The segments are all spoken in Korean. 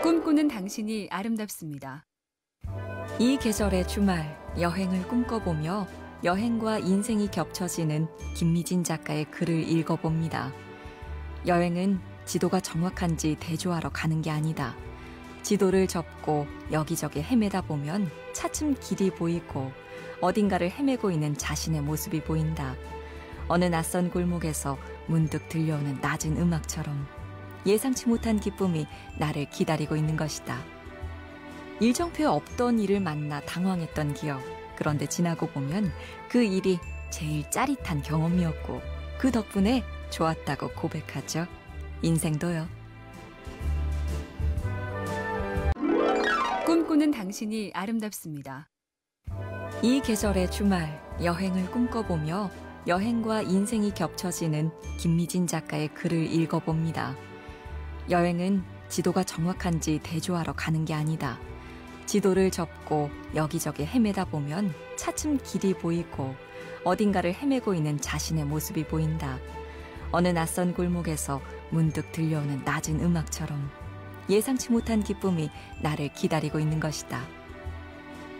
꿈꾸는 당신이 아름답습니다. 이 계절의 주말, 여행을 꿈꿔보며 여행과 인생이 겹쳐지는 김미진 작가의 글을 읽어봅니다. 여행은 지도가 정확한지 대조하러 가는 게 아니다. 지도를 접고 여기저기 헤매다 보면 차츰 길이 보이고 어딘가를 헤매고 있는 자신의 모습이 보인다. 어느 낯선 골목에서 문득 들려오는 낮은 음악처럼 예상치 못한 기쁨이 나를 기다리고 있는 것이다. 일정표에 없던 일을 만나 당황했던 기억. 그런데 지나고 보면 그 일이 제일 짜릿한 경험이었고 그 덕분에 좋았다고 고백하죠. 인생도요. 꿈꾸는 당신이 아름답습니다. 이 계절의 주말, 여행을 꿈꿔보며 여행과 인생이 겹쳐지는 김미진 작가의 글을 읽어봅니다. 여행은 지도가 정확한지 대조하러 가는 게 아니다. 지도를 접고 여기저기 헤매다 보면 차츰 길이 보이고 어딘가를 헤매고 있는 자신의 모습이 보인다. 어느 낯선 골목에서 문득 들려오는 낮은 음악처럼 예상치 못한 기쁨이 나를 기다리고 있는 것이다.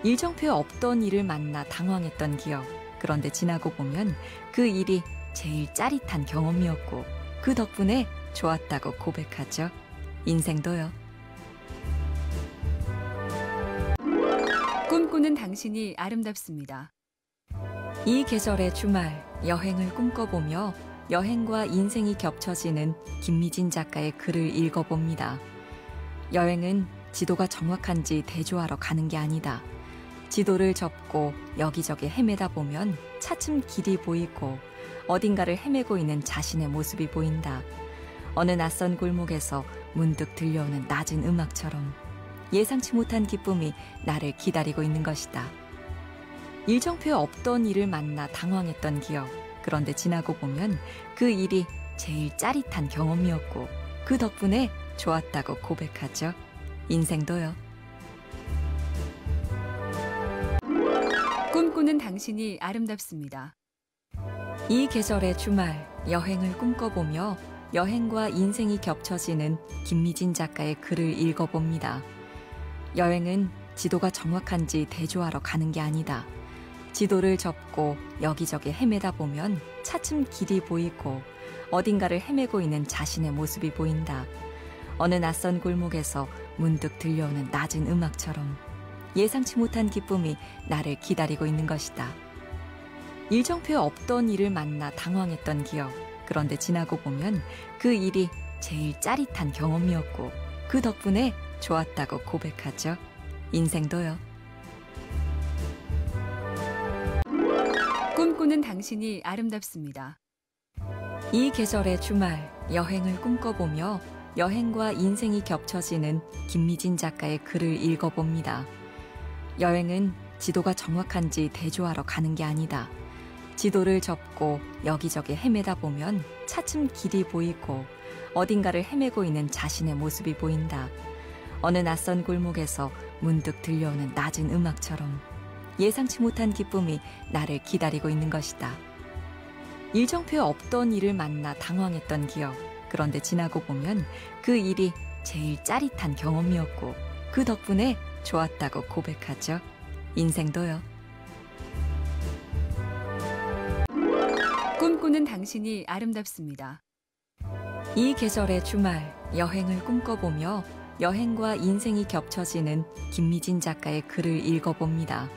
일정표에 없던 일을 만나 당황했던 기억. 그런데 지나고 보면 그 일이 제일 짜릿한 경험이었고 그 덕분에 좋았다고 고백하죠. 인생도요. 꿈꾸는 당신이 아름답습니다. 이 계절의 주말, 여행을 꿈꿔보며 여행과 인생이 겹쳐지는 김미진 작가의 글을 읽어봅니다. 여행은 지도가 정확한지 대조하러 가는 게 아니다. 지도를 접고 여기저기 헤매다 보면 차츰 길이 보이고 어딘가를 헤매고 있는 자신의 모습이 보인다. 어느 낯선 골목에서 문득 들려오는 낮은 음악처럼 예상치 못한 기쁨이 나를 기다리고 있는 것이다. 일정표에 없던 일을 만나 당황했던 기억. 그런데 지나고 보면 그 일이 제일 짜릿한 경험이었고 그 덕분에 좋았다고 고백하죠. 인생도요. 꿈꾸는 당신이 아름답습니다. 이 계절의 주말, 여행을 꿈꿔보며 여행과 인생이 겹쳐지는 김미진 작가의 글을 읽어봅니다. 여행은 지도가 정확한지 대조하러 가는 게 아니다. 지도를 접고 여기저기 헤매다 보면 차츰 길이 보이고 어딘가를 헤매고 있는 자신의 모습이 보인다. 어느 낯선 골목에서 문득 들려오는 낮은 음악처럼 예상치 못한 기쁨이 나를 기다리고 있는 것이다. 일정표에 없던 일을 만나 당황했던 기억. 그런데 지나고 보면 그 일이 제일 짜릿한 경험이었고 그 덕분에 좋았다고 고백하죠. 인생도요. 꿈꾸는 당신이 아름답습니다. 이 계절의 주말, 여행을 꿈꿔보며 여행과 인생이 겹쳐지는 김미진 작가의 글을 읽어봅니다. 여행은 지도가 정확한지 대조하러 가는 게 아니다. 지도를 접고 여기저기 헤매다 보면 차츰 길이 보이고 어딘가를 헤매고 있는 자신의 모습이 보인다. 어느 낯선 골목에서 문득 들려오는 낮은 음악처럼 예상치 못한 기쁨이 나를 기다리고 있는 것이다. 일정표에 없던 일을 만나 당황했던 기억. 그런데 지나고 보면 그 일이 제일 짜릿한 경험이었고 그 덕분에 좋았다고 고백하죠. 인생도요. 꿈꾸는 당신이 아름답습니다. 이 계절의 주말, 여행을 꿈꿔보며 여행과 인생이 겹쳐지는 김미진 작가의 글을 읽어봅니다.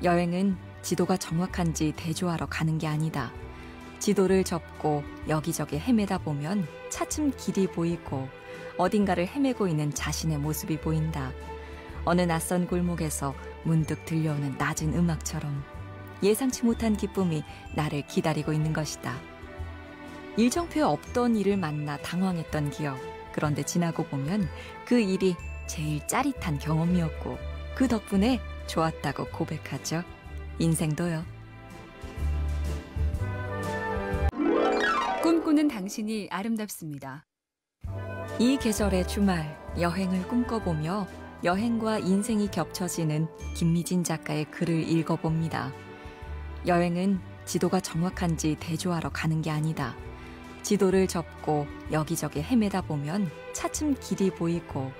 여행은 지도가 정확한지 대조하러 가는 게 아니다. 지도를 접고 여기저기 헤매다 보면 차츰 길이 보이고 어딘가를 헤매고 있는 자신의 모습이 보인다. 어느 낯선 골목에서 문득 들려오는 낮은 음악처럼 예상치 못한 기쁨이 나를 기다리고 있는 것이다. 일정표에 없던 일을 만나 당황했던 기억. 그런데 지나고 보면 그 일이 제일 짜릿한 경험이었고 그 덕분에 좋았다고 고백하죠. 인생도요. 꿈꾸는 당신이 아름답습니다. 이 계절의 주말, 여행을 꿈꿔보며 여행과 인생이 겹쳐지는 김미진 작가의 글을 읽어봅니다. 여행은 지도가 정확한지 대조하러 가는 게 아니다. 지도를 접고 여기저기 헤매다 보면 차츰 길이 보이고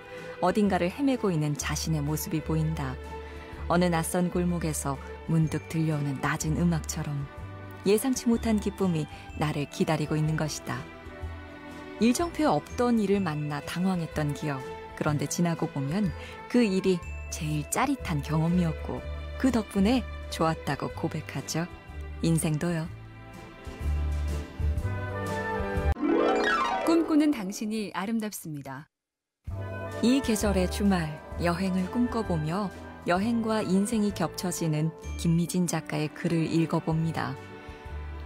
어딘가를 헤매고 있는 자신의 모습이 보인다. 어느 낯선 골목에서 문득 들려오는 낮은 음악처럼 예상치 못한 기쁨이 나를 기다리고 있는 것이다. 일정표에 없던 일을 만나 당황했던 기억. 그런데 지나고 보면 그 일이 제일 짜릿한 경험이었고 그 덕분에 좋았다고 고백하죠. 인생도요. 꿈꾸는 당신이 아름답습니다. 이 계절의 주말 여행을 꿈꿔보며 여행과 인생이 겹쳐지는 김미진 작가의 글을 읽어봅니다.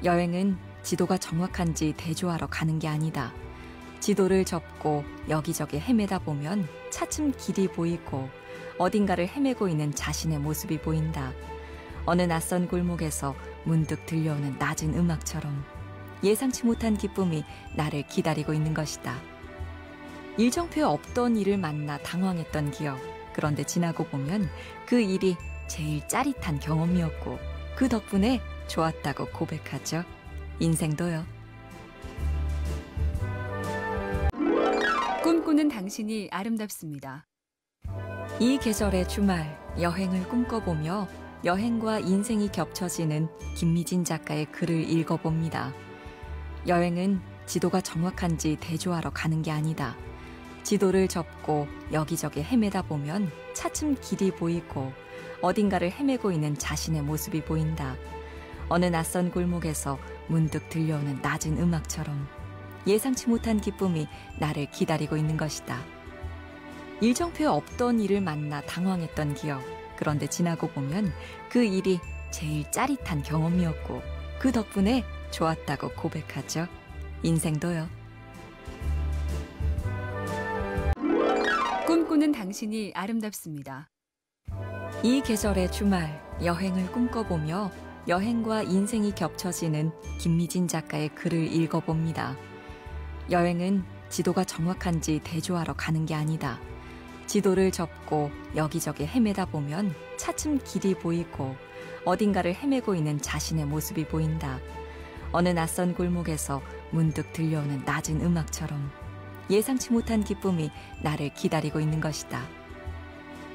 여행은 지도가 정확한지 대조하러 가는 게 아니다. 지도를 접고 여기저기 헤매다 보면 차츰 길이 보이고 어딘가를 헤매고 있는 자신의 모습이 보인다. 어느 낯선 골목에서 문득 들려오는 낮은 음악처럼 예상치 못한 기쁨이 나를 기다리고 있는 것이다. 일정표에 없던 일을 만나 당황했던 기억. 그런데 지나고 보면 그 일이 제일 짜릿한 경험이었고 그 덕분에 좋았다고 고백하죠. 인생도요. 꿈꾸는 당신이 아름답습니다. 이 계절의 주말 여행을 꿈꿔보며 여행과 인생이 겹쳐지는 김미진 작가의 글을 읽어봅니다. 여행은 지도가 정확한지 대조하러 가는 게 아니다. 지도를 접고 여기저기 헤매다 보면 차츰 길이 보이고 어딘가를 헤매고 있는 자신의 모습이 보인다. 어느 낯선 골목에서 문득 들려오는 낮은 음악처럼 예상치 못한 기쁨이 나를 기다리고 있는 것이다. 일정표에 없던 일을 만나 당황했던 기억. 그런데 지나고 보면 그 일이 제일 짜릿한 경험이었고 그 덕분에 좋았다고 고백하죠. 인생도요. 꿈꾸는 당신이 아름답습니다. 이 계절의 주말 여행을 꿈꿔보며 여행과 인생이 겹쳐지는 김미진 작가의 글을 읽어봅니다. 여행은 지도가 정확한지 대조하러 가는 게 아니다. 지도를 접고 여기저기 헤매다 보면 차츰 길이 보이고 어딘가를 헤매고 있는 자신의 모습이 보인다. 어느 낯선 골목에서 문득 들려오는 낮은 음악처럼 예상치 못한 기쁨이 나를 기다리고 있는 것이다.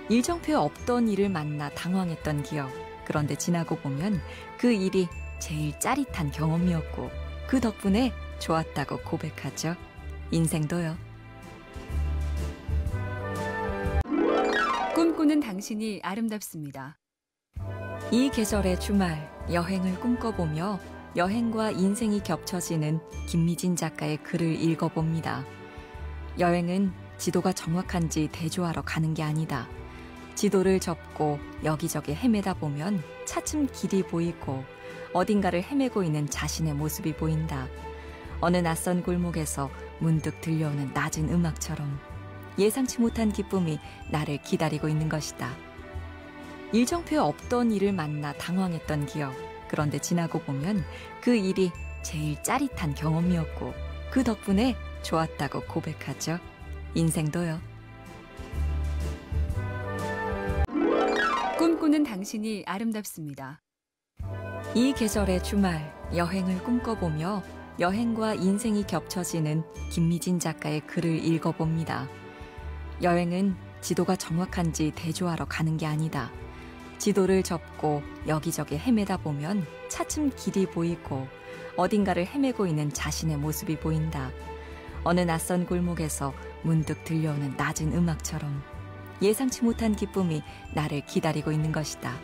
일정표에 없던 일을 만나 당황했던 기억. 그런데 지나고 보면 그 일이 제일 짜릿한 경험이었고 그 덕분에 좋았다고 고백하죠. 인생도요. 꿈꾸는 당신이 아름답습니다. 이 계절의 주말 여행을 꿈꿔보며 여행과 인생이 겹쳐지는 김미진 작가의 글을 읽어봅니다. 여행은 지도가 정확한지 대조하러 가는 게 아니다. 지도를 접고 여기저기 헤매다 보면 차츰 길이 보이고 어딘가를 헤매고 있는 자신의 모습이 보인다. 어느 낯선 골목에서 문득 들려오는 낮은 음악처럼 예상치 못한 기쁨이 나를 기다리고 있는 것이다. 일정표에 없던 일을 만나 당황했던 기억. 그런데 지나고 보면 그 일이 제일 짜릿한 경험이었고 그 덕분에 좋았다고 고백하죠. 인생도요. 꿈꾸는 당신이 아름답습니다. 이 계절의 주말 여행을 꿈꿔보며 여행과 인생이 겹쳐지는 김미진 작가의 글을 읽어봅니다. 여행은 지도가 정확한지 대조하러 가는 게 아니다. 지도를 접고 여기저기 헤매다 보면 차츰 길이 보이고 어딘가를 헤매고 있는 자신의 모습이 보인다. 어느 낯선 골목에서 문득 들려오는 낮은 음악처럼 예상치 못한 기쁨이 나를 기다리고 있는 것이다.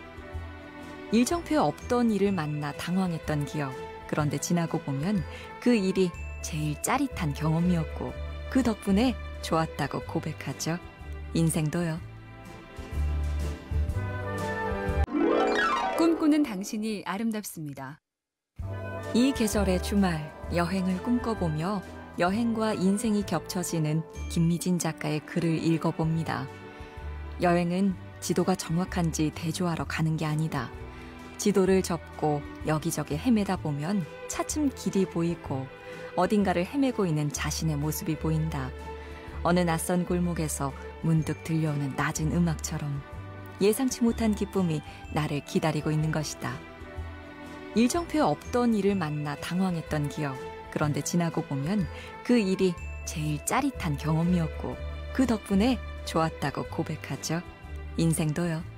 일정표에 없던 일을 만나 당황했던 기억. 그런데 지나고 보면 그 일이 제일 짜릿한 경험이었고 그 덕분에 좋았다고 고백하죠. 인생도요. 꿈꾸는 당신이 아름답습니다. 이 계절의 주말 여행을 꿈꿔보며 여행과 인생이 겹쳐지는 김미진 작가의 글을 읽어봅니다. 여행은 지도가 정확한지 대조하러 가는 게 아니다. 지도를 접고 여기저기 헤매다 보면 차츰 길이 보이고 어딘가를 헤매고 있는 자신의 모습이 보인다. 어느 낯선 골목에서 문득 들려오는 낮은 음악처럼 예상치 못한 기쁨이 나를 기다리고 있는 것이다. 일정표에 없던 일을 만나 당황했던 기억. 그런데 지나고 보면 그 일이 제일 짜릿한 경험이었고 그 덕분에 좋았다고 고백하죠. 인생도요.